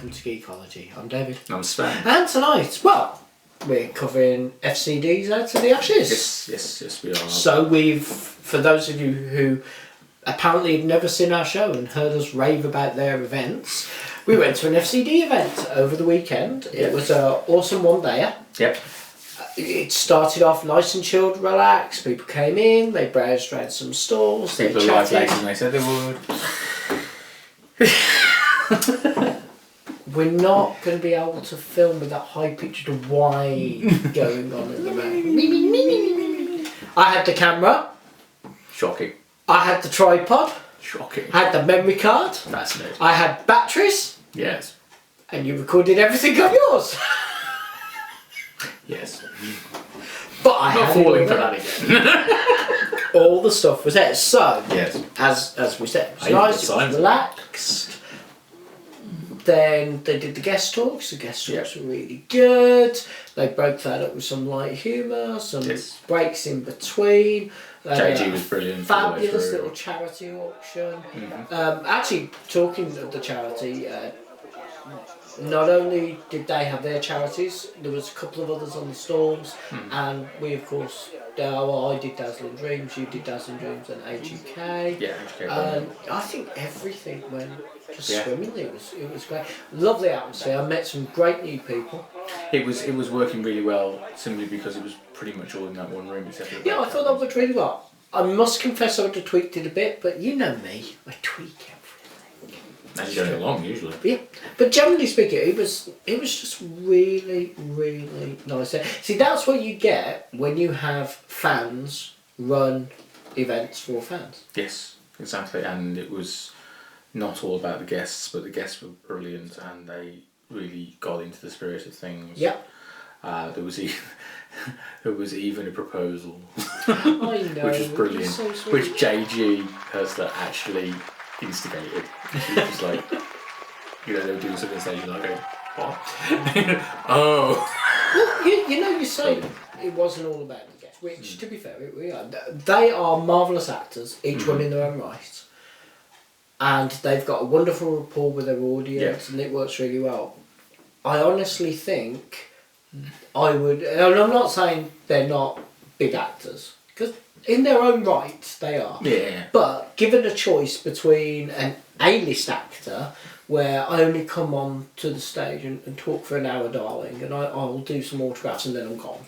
welcome to Geekology. I'm David. I'm Sven. And tonight, well, we're covering FCD's Out of the Ashes. Yes, we are. So for those of you who apparently have never seen our show and heard us rave about their events, we went to an FCD event over the weekend. Yep. It was an awesome one-dayer. Yep. It started off nice and chilled, relaxed. People came in, they browsed around some stalls, People they arrived chatted. later than they said they would. We're not going to be able to film with that high-pitched whine going on in the background. I had the camera. Shocking. I had the tripod. Shocking. I had the memory card. Fascinating. I had batteries. Yes. And you recorded everything on yours. Yes. But I Not had falling for that again. all the stuff was there. So, Yes. as we said, it was I even nice, it designed was it. relaxed. Then they did the guest talks. The guest talks were really good. They broke that up with some light humour, some breaks in between. JG was brilliant. Fabulous little charity auction. Mm-hmm. Actually, talking of the charity, not only did they have their charities, there was a couple of others on the stalls, and we of course, I did Dazzling Dreams, you did Dazzling Dreams, and HUK. Yeah, I think everything went just swimmingly. It was great, lovely atmosphere. I met some great new people. It was working really well simply because it was pretty much all in that one room except for the Yeah, I thought that worked really well. I must confess I would have tweaked it a bit, but you know me, I tweak everything. As you go along usually. Yeah, but generally speaking, it was just really, really nice. See, that's what you get when you have fans run events for fans. Yes, exactly. And it was not all about the guests, but the guests were brilliant and they really got into the spirit of things. Yeah. There was even a proposal, I know, which was brilliant, so sweet. which JG Hurstler actually instigated. She was just like, they were doing something on stage and I go, what? Oh. Well, you say it wasn't all about the guests, which, to be fair, we are. They are marvellous actors, each one in their own right. And they've got a wonderful rapport with their audience and it works really well. I honestly think I would, and I'm not saying they're not big actors, because in their own right they are. Yeah. But given a choice between an A-list actor, where I only come on to the stage and talk for an hour, darling, and I'll do some autographs and then I'm gone.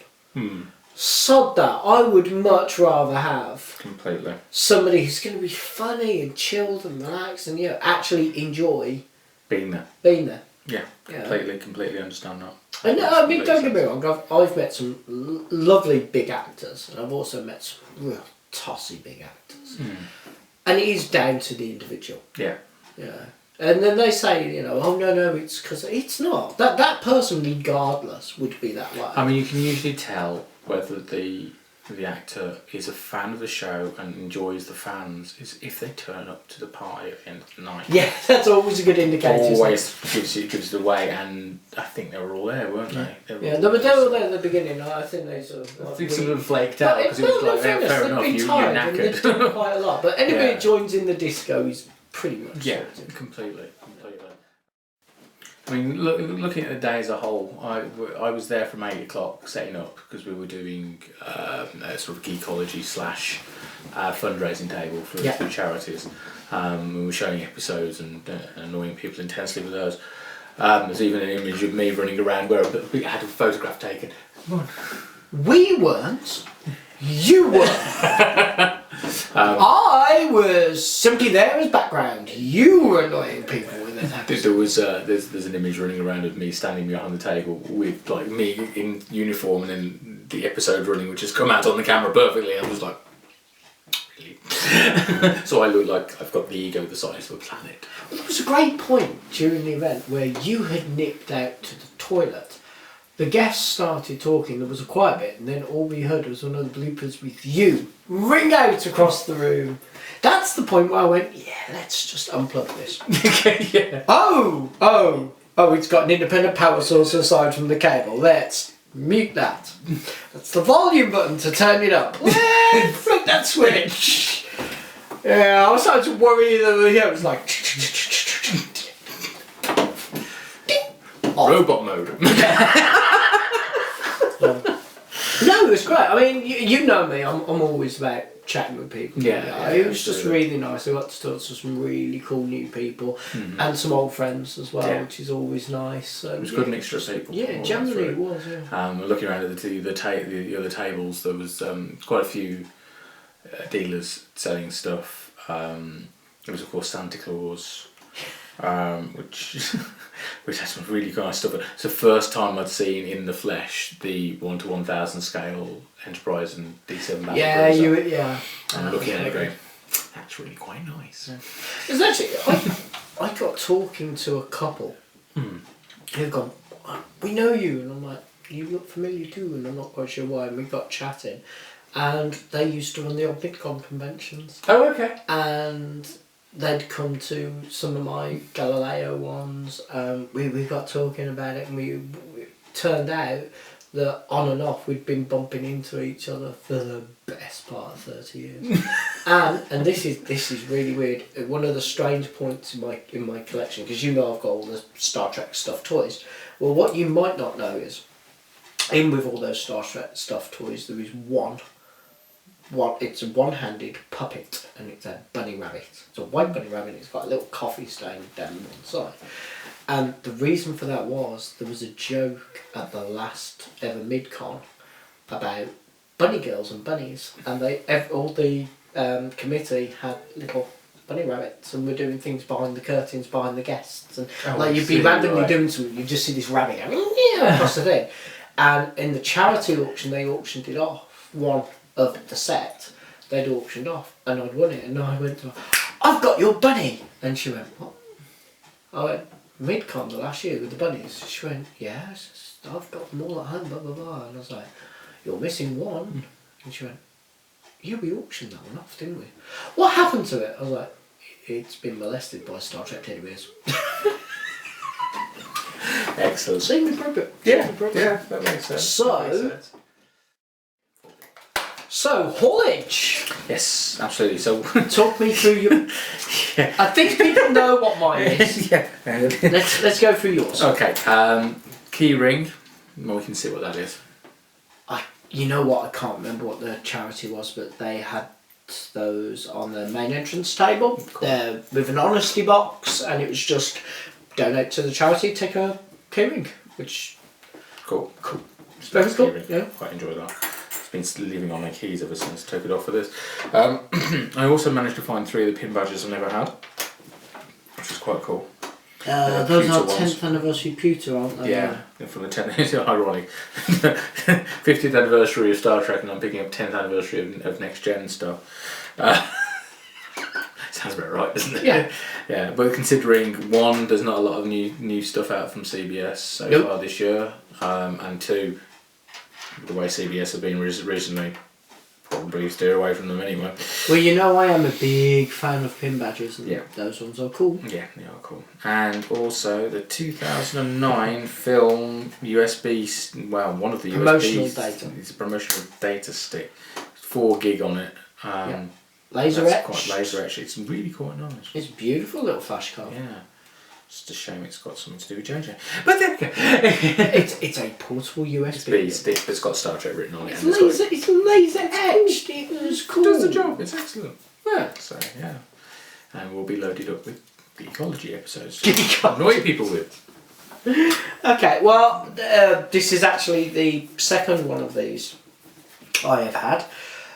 Sod that. I would much rather have Completely. somebody who's going to be funny and chilled and relaxed and actually enjoy Being there. Yeah, completely understand that. And I mean, don't get me wrong, I've met some lovely big actors, and I've also met some real tossy big actors. And it is down to the individual. Yeah. Yeah. And then they say, oh no, it's because it's not. That person, regardless, would be that way. I mean, you can usually tell whether the actor is a fan of the show and enjoys the fans is if they turn up to the party at the end of the night. Yeah, that's always a good indicator. Always gives it away, and I think they were all there, weren't they? They were there at the beginning. I think they sort of. I think some of them flaked out because it was like, fair enough, you're knackered. They've done quite a lot, but anybody who joins in the disco is pretty much. Yeah, completely. I mean, looking at the day as a whole, I was there from 8 o'clock setting up because we were doing a sort of Geekology / fundraising table for charities. We were showing episodes and annoying people intensely with those. There's even an image of me running around where I had a photograph taken. We weren't. You were. I was simply there as background. You were annoying people with it. There's an image running around of me standing behind the table with like me in uniform and then the episode running, which has come out on the camera perfectly. I'm just like, really? So I look like I've got the ego the size of a planet. Well, there was a great point during the event where you had nipped out to the toilet. The guests started talking, there was a quiet bit, and then all we heard was one of the bloopers with you ring out across the room. That's the point where I went, let's just unplug this. Yeah. Oh, it's got an independent power source aside from the cable. Let's mute that. That's the volume button to turn it up. Flick that switch. Yeah, I was starting to worry that it was like... Robot mode. No, it was great. I mean, you know me. I'm always about chatting with people. Yeah, It was just really nice. I got to talk to some really cool new people and some old friends as well, which is always nice. So, it was a good mixture of people. Yeah, generally it was. Yeah. Looking around at the other tables, there was quite a few dealers selling stuff. There was of course Santa Claus, which has some really nice stuff. It's the first time I'd seen in the flesh the 1:1000 scale Enterprise and D7 battle cruiser. Yeah. I'm looking at it going, that's really quite nice. It's actually I got talking to a couple who've gone, we know you, and I'm like, you look familiar too, and I'm not quite sure why. And we got chatting, and they used to run the old VidCon conventions. Oh, okay. And they'd come to some of my Galileo ones. We got talking about it, and we turned out that on and off we'd been bumping into each other for the best part of 30 years. and this is really weird. One of the strange points in my collection, because you know I've got all the Star Trek stuffed toys. Well, what you might not know is, in with all those Star Trek stuffed toys, there is one. It's a one-handed puppet, and it's a bunny rabbit. It's a white bunny rabbit. It's got a little coffee stain down one side. And the reason for that was there was a joke at the last ever MidCon about bunny girls and bunnies, and all the committee had little bunny rabbits, and we're doing things behind the curtains, behind the guests, and you'd be randomly doing something, you'd just see this rabbit going across the thing. And in the charity auction, they auctioned it off. One of the set they'd auctioned off, and I'd won it, and I went to her, I've got your bunny, and she went, what? I went, MidCon the last year with the bunnies. She went, yes, I've got them all at home, blah blah blah. And I was like, you're missing one. And she went, yeah, we auctioned that one off, didn't we? What happened to it? I was like, it's been molested by Star Trek teddy bears. Excellent. Same appropriate. Yeah, that makes sense. So, haulage. Yes, absolutely. So, talk me through your. I think people know what mine is. Yeah. Let's go through yours. Okay. Key ring. Well, we can see what that is. You know what? I can't remember what the charity was, but they had those on the main entrance table. Cool. With an honesty box, and it was just donate to the charity, take a key ring, which. Cool. It's very cool. Yeah. Quite enjoy that. Been living on my keys ever since I took it off for this. I also managed to find 3 of the pin badges I've never had, which is quite cool. Those are 10th anniversary pewter, aren't they? Yeah, from the 10th. It's ironic. 50th anniversary of Star Trek, and I'm picking up 10th anniversary of Next Gen stuff. Sounds about right, doesn't it? Yeah. Yeah, but considering 1, there's not a lot of new stuff out from CBS so far this year, and 2, the way CBS have been recently, probably steer away from them anyway. Well, you know I am a big fan of pin badges, and yeah, those ones are cool. Yeah, they are cool. And also the 2009 film USB, well, one of the promotional USBs, data. It's a promotional data stick, 4 gig on it. Laser etched. Quite laser etched. It's really quite nice. It's a beautiful little flash card. Yeah. It's a shame it's got something to do with JJ. But there we go. it's a portable USB stick that's got Star Trek written on it. It's laser etched. It was cool. It does the job. It's excellent. Yeah. So yeah, and we'll be loaded up with Geekology episodes to annoy people with. Okay. Well, this is actually the second one of these I have had.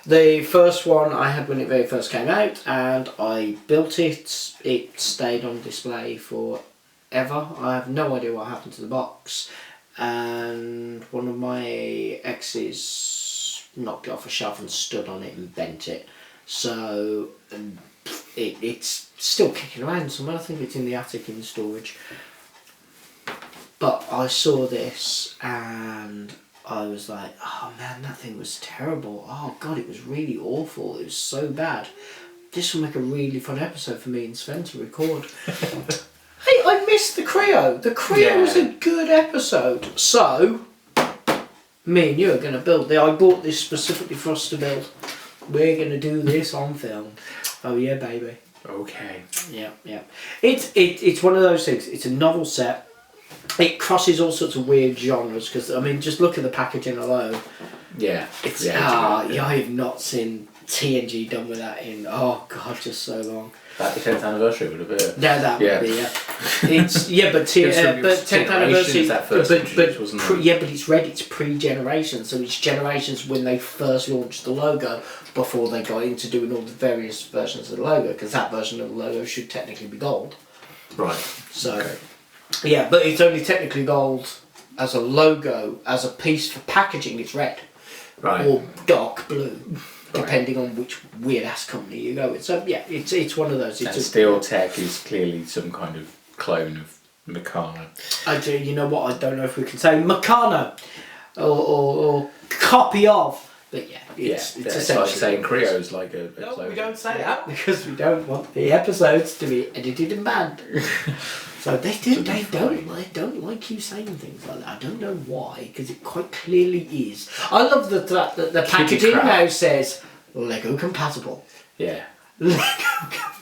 The first one I had when it very first came out, and I built it. It stayed on display forever. I have no idea what happened to the box, and one of my exes knocked it off a shelf and stood on it and bent it. So it's still kicking around somewhere. I think it's in the attic in storage. But I saw this and I was like, oh man, that thing was terrible. Oh god, it was really awful. It was so bad. This will make a really fun episode for me and Sven to record. Hey, I missed the Creo. The Creo was a good episode. So, me and you are going to build. I bought this specifically for us to build. We're going to do this on film. Oh yeah, baby. Okay. Yeah. It's one of those things. It's a novel set. it crosses all sorts of weird genres because I mean, just look at the packaging alone. Yeah. It's yeah, I have not seen TNG done with that in just so long. About the 10th anniversary would have been. No, that would be It's but 10th anniversary. That first introduced, wasn't it? But it's red. It's pre-generation, so it's generations when they first launched the logo before they got into doing all the various versions of the logo because that version of the logo should technically be gold. Right. So. Okay. Yeah, but it's only technically gold as a logo, as a piece for packaging. It's red, Right. or dark blue, depending on which weird ass company you go with. So yeah, it's one of those. And Steel Tech is clearly some kind of clone of Meccano. I do. You know what? I don't know if we can say Meccano or copy of. But yeah, it's essentially like saying Creo's like a no, clone. we don't say that because we don't want the episodes to be edited and banned. So they don't like you saying things like that. I don't know why, because it quite clearly is. I love the fact that the packaging now says Lego compatible. Yeah. Lego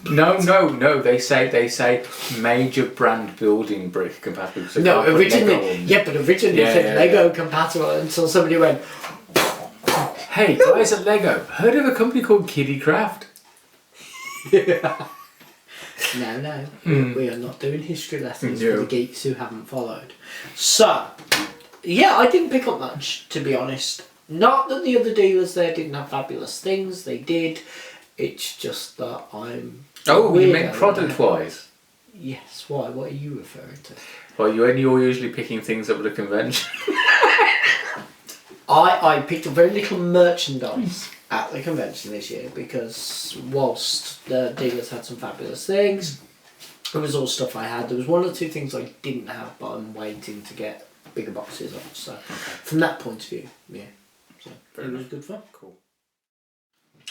compatible. No. They say major brand building brick compatible. So No, originally, Lego it said Lego compatible until somebody went, hey, guys at Lego, heard of a company called Kiddie Craft? No, we are not doing history lessons for the geeks who haven't followed. So, yeah, I didn't pick up much, to be honest. Not that the other dealers there didn't have fabulous things, they did. It's just that I'm... Oh, you meant product-wise? Yes, why? What are you referring to? Well, you're usually picking things up at a convention. I picked up very little merchandise at the convention this year because whilst the dealers had some fabulous things, it was all stuff I had. There was one or two things I didn't have, but I'm waiting to get bigger boxes of. So, from that point of view, yeah, so it was good fun. Cool.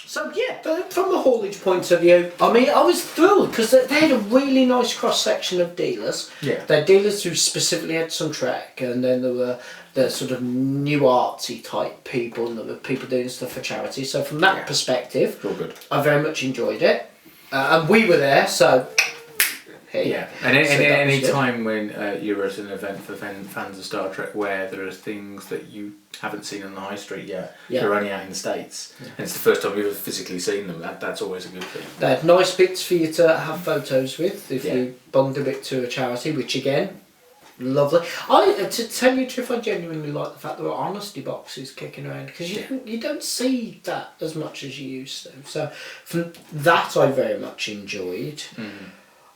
So yeah, from a haulage point of view, I mean, I was thrilled because they had a really nice cross section of dealers. Yeah. They had dealers who specifically had some Trek, and then there were the sort of new artsy type people, and there were people doing stuff for charity. So from that perspective, all good. I very much enjoyed it, and we were there. So and any time when you're at an event for fans of Star Trek where there are things that you haven't seen on the high street yet, they're only out in the States, and it's the first time you've ever physically seen them, that's always a good thing. They had nice bits for you to have photos with if you bunged a bit to a charity, which again, lovely. To tell you the truth, I genuinely like the fact there were honesty boxes kicking around because you don't see that as much as you used to. So from that, I very much enjoyed.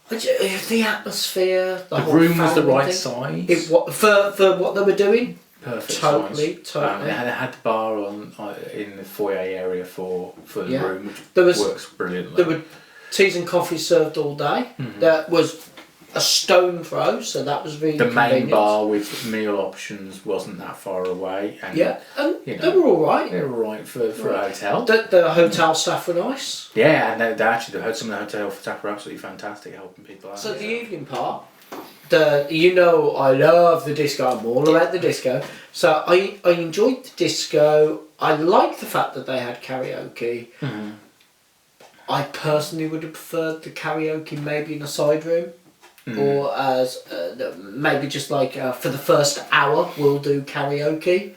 The atmosphere, the whole room was the right thing. size. For what they were doing. Perfect Totally. They had the bar on in the foyer area for the room, which works brilliantly. There were teas and coffee served all day. That was a stone throw, so that was really convenient. Main bar with meal options wasn't that far away, and they were all right. They were all right for a hotel. The hotel staff were nice. Yeah, and they actually some of the hotel staff were absolutely fantastic, helping people out. So the evening part, I love the disco. I'm all about the disco. So I enjoyed the disco. I liked the fact that they had karaoke. I personally would have preferred the karaoke maybe in a side room. Or as maybe just like for the first hour we'll do karaoke.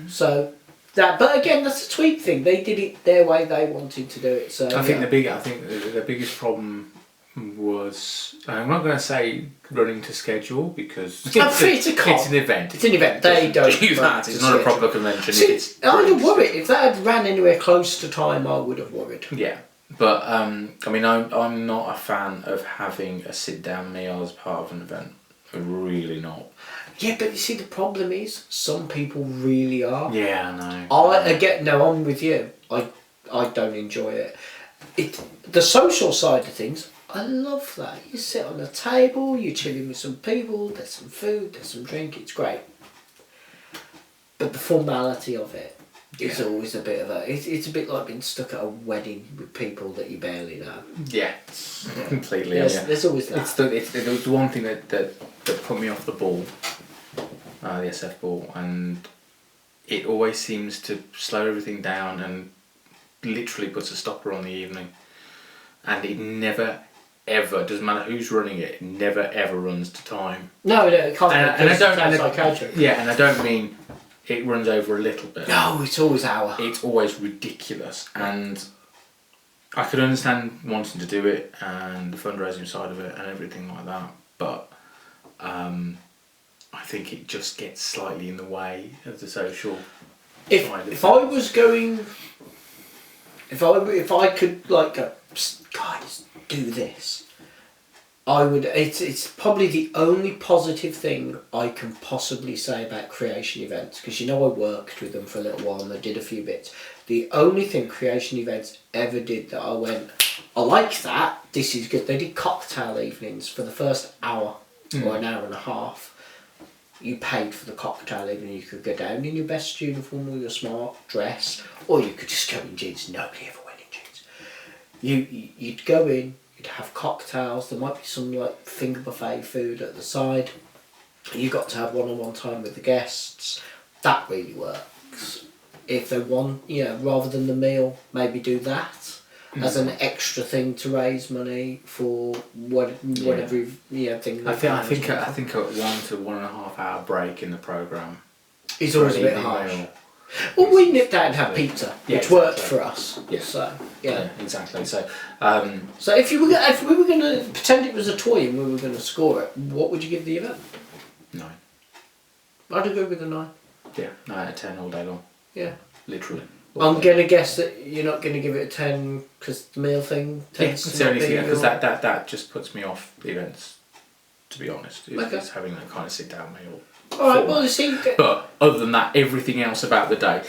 So that, but again, that's a tweak thing. They did it their way. They wanted to do it. So I think the biggest problem was, I'm not going to say running to schedule because it's an event. It's an event. They don't do that. It's not a proper convention. I would have worried if that had ran anywhere close to time. I would have worried. Yeah. But I mean, I'm not a fan of having a sit-down meal as part of an event. I'm really not. Yeah, but you see, the problem is some people really are. Yeah, I know. I'm with you. I don't enjoy it. The social side of things, I love that. You sit on a table, you're chilling with some people. There's some food, there's some drink. It's great. But the formality of it. It's always a bit of it's a bit like being stuck at a wedding with people that you barely know. Yeah, completely. There's always that. There was one thing that put me off the ball, the SF ball, and it always seems to slow everything down and literally puts a stopper on the evening, and it never ever, doesn't matter who's running it, never ever runs to time. No, it can't. And I don't. Psychiatric. Yeah, and I don't mean it runs over a little bit. No, it's always hour. It's always ridiculous, and I could understand wanting to do it and the fundraising side of it and everything like that, but I think it just gets slightly in the way of the social. If I was going, if I could like go, guys, do this, I would. It's probably the only positive thing I can possibly say about creation events, because I worked with them for a little while and I did a few bits. The only thing creation events ever did that I went, I like that. This is good. They did cocktail evenings for the first hour or an hour and a half. You paid for the cocktail evening. You could go down in your best uniform or your smart dress, or you could just go in jeans. Nobody ever went in jeans. You'd go in. You'd have cocktails. There might be some like finger buffet food at the side. You got to have one-on-one time with the guests. That really works. If they want, rather than the meal, maybe do that as an extra thing to raise money for whatever thing. I think a 1 to 1.5 hour break in the programme. It's always a bit harsh. Well, we nipped out and had pizza, which worked for us. Yeah. So exactly. So, so if we were going to pretend it was a toy and we were going to score it, what would you give the event? 9. I'd go with a 9. Yeah, 9 out of 10 all day long. Yeah. Literally. I'm going to guess that you're not going to give it a 10 because the meal thing tends it's to the not only be thing, because your- that just puts me off the events, to be honest. It's having that kind of sit down meal. Alright, well, you see... But other than that, everything else about the day,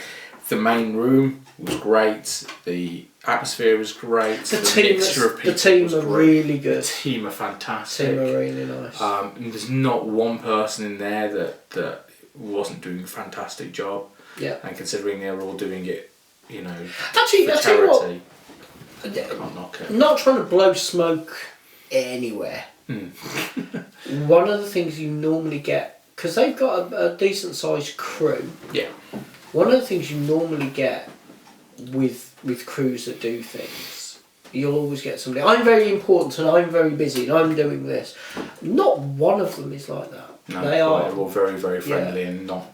the main room was great, the atmosphere was great, the mixture of people the team was are great. really good. The team are fantastic. The team are really nice. And there's not one person in there that wasn't doing a fantastic job. Yeah. And considering they were all doing it, Actually, for I tell you what, charity, can't knock it. not trying to blow smoke anywhere. One of the things you normally get, because they've got a decent sized crew. Yeah. One of the things you normally get with crews that do things, you'll always get somebody. I'm very important and I'm very busy and I'm doing this. Not one of them is like that. No, they are they're all very, very friendly and not.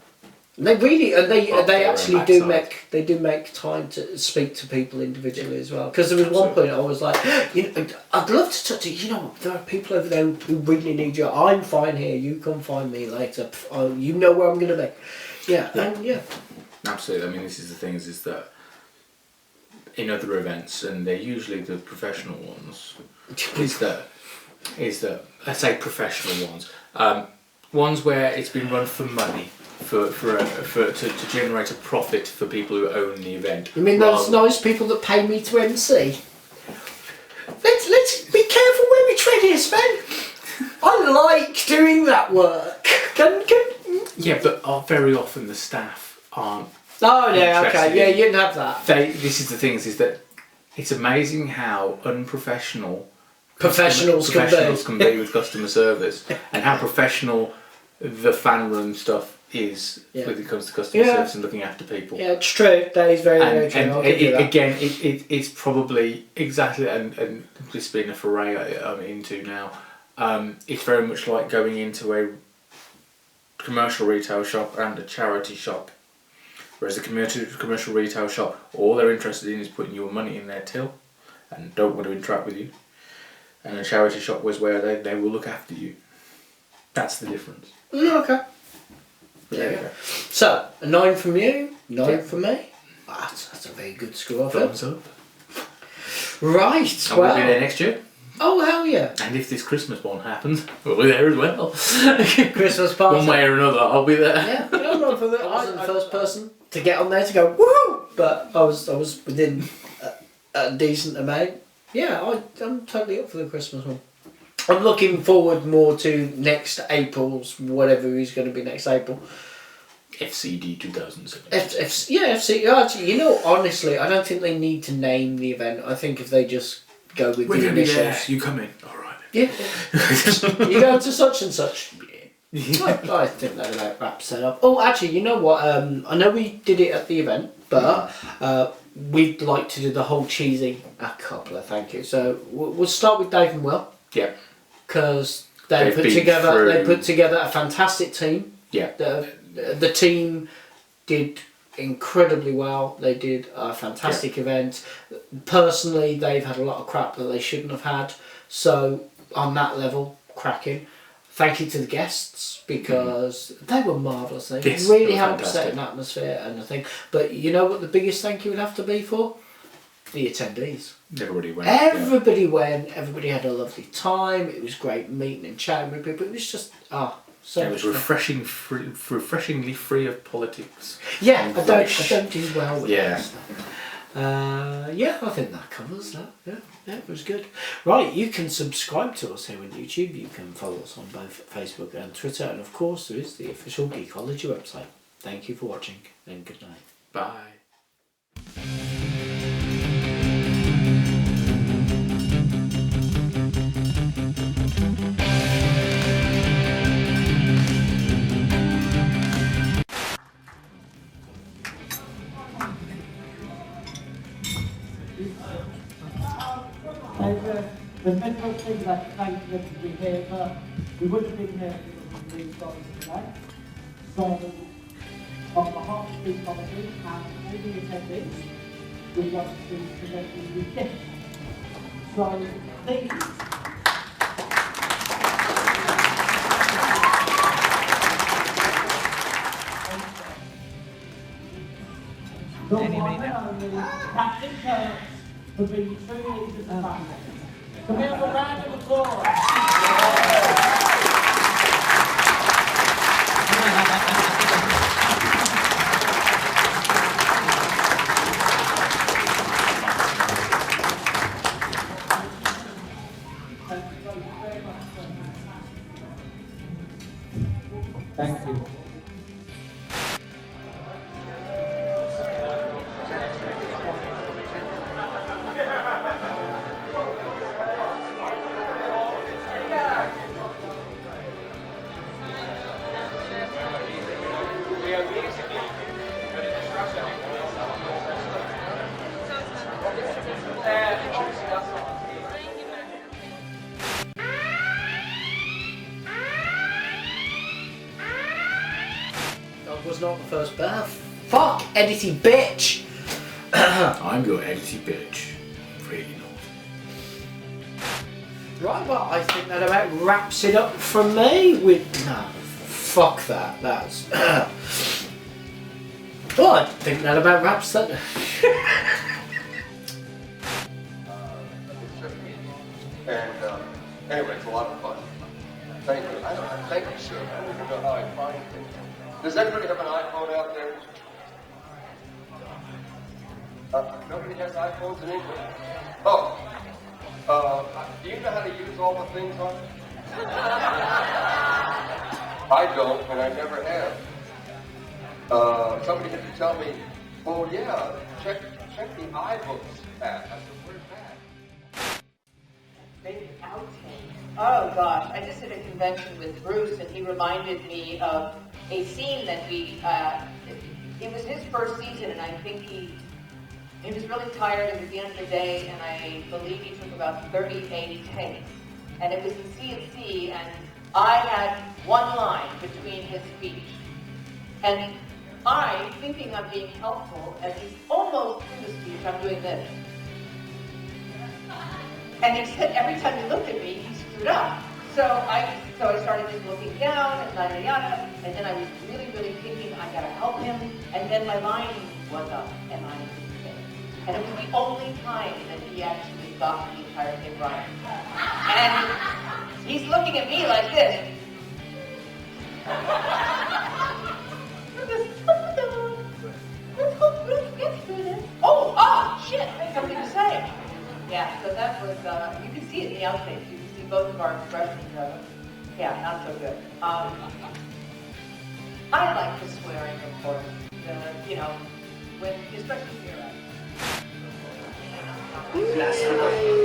They really and they actually do backside. make time to speak to people individually as well. Because there was one point I was like, I'd love to talk to you. There are people over there who really need you. I'm fine here. You come find me later. You know where I'm going to be. Yeah. Absolutely. I mean, this is the thing is that in other events, and they're usually the professional ones, is that let's say professional ones, ones where it's been run for money. To generate a profit for people who own the event. You mean those nice people that pay me to MC? Let's be careful where we tread here, Sven. I like doing that work. Yeah, but very often the staff aren't. Oh yeah, okay, yeah, you didn't have that. This is the thing is that it's amazing how unprofessional professionals can be with customer service, and how professional the fan run stuff is when it comes to customer service and looking after people. Yeah, it's true. That is very true. And again, it's probably exactly, and this being a foray I'm into now, it's very much like going into a commercial retail shop and a charity shop. Whereas the commercial retail shop, all they're interested in is putting your money in their till and don't want to interact with you. And a charity shop was where they will look after you. That's the difference. Okay. Yeah. So, a 9 from you, 9 from me. That's a very good score. Thumbs up. Right, I'm going to be there next year. Oh, hell yeah. And if this Christmas one happens, we'll be there as well. Christmas party. One way or another, I'll be there. Yeah, I wasn't the first person to get on there to go, woohoo! But I was within a decent amount. Yeah, I'm totally up for the Christmas one. I'm looking forward more to next April's, whatever is going to be next April. FCD 2007. FCD. Actually, honestly, I don't think they need to name the event. I think if they just go with the initials. You come in. All right. Yeah. You go to such and such. Yeah. I think that about wraps it up. Oh, actually, you know what? I know we did it at the event, but we'd like to do the whole cheesy a couple of thank you. So we'll start with Dave and Will. Yep. Because they put together a fantastic team. Yeah. The team did incredibly well. They did a fantastic event. Personally, they've had a lot of crap that they shouldn't have had. So on that level, cracking. Thank you to the guests because they were marvellous. They really helped set an atmosphere and a thing. But you know what the biggest thank you would have to be for? The attendees. Everybody went. Went. Everybody had a lovely time. It was great meeting and chatting with people. It was just so. It was refreshingly free of politics. Yeah, I don't do well with that stuff. I think that covers that. Yeah, it was good. Right, you can subscribe to us here on YouTube. You can follow us on both Facebook and Twitter, and of course there is the official Geekology website. Thank you for watching, and good night. Bye. There's many other things I could thank them to be here, but we wouldn't have been here if we got this today. So, on behalf of the committee and all the attendees, we'd like to present you with gifts. So, these. The one and only Captain Kirk for being true leaders of family. Can we have a round of applause? Thank you. That was not the first bath. Fuck, edity bitch! I'm your edity bitch. Really not. Right, well, I think that about wraps it up from me with... No, fuck that. That's... well, I think that about wraps that... Anyway, it's a lot of fun. Thank you. Thank you, sir. I don't even know how I find things. Does anybody have an iPhone out there? Nobody has iPhones in England? Oh. Do you know how to use all the things on it? I don't, and I never have. Somebody had to tell me, oh yeah, check the iBooks app. I said, where's that? Favorite outtake. Oh gosh, I just did a convention with Bruce and he reminded me of a scene that it was his first season and I think he was really tired. It was the end of the day and I believe he took about 38 takes. And it was in C&C and I had one line between his speech. And I, thinking I'm being helpful, as he's almost through the speech, I'm doing this. And he said every time he looked at me, he screwed up. So I started just looking down and yada yada, and then I was really, really thinking I gotta help him, and then my line was up, and I didn't say it. And it was the only time that he actually got the entire thing right. And he's looking at me like this. Oh, shit, I have something to say. Yeah, so that was, you can see it in the outtakes. You can see both of our expressions of it. Yeah, not so good. I like the swearing, of course. Especially here.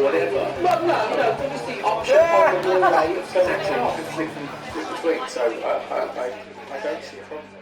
Whatever. Well, no, there was the option on the Blu-ray of Section, you can click between, so I don't see a problem.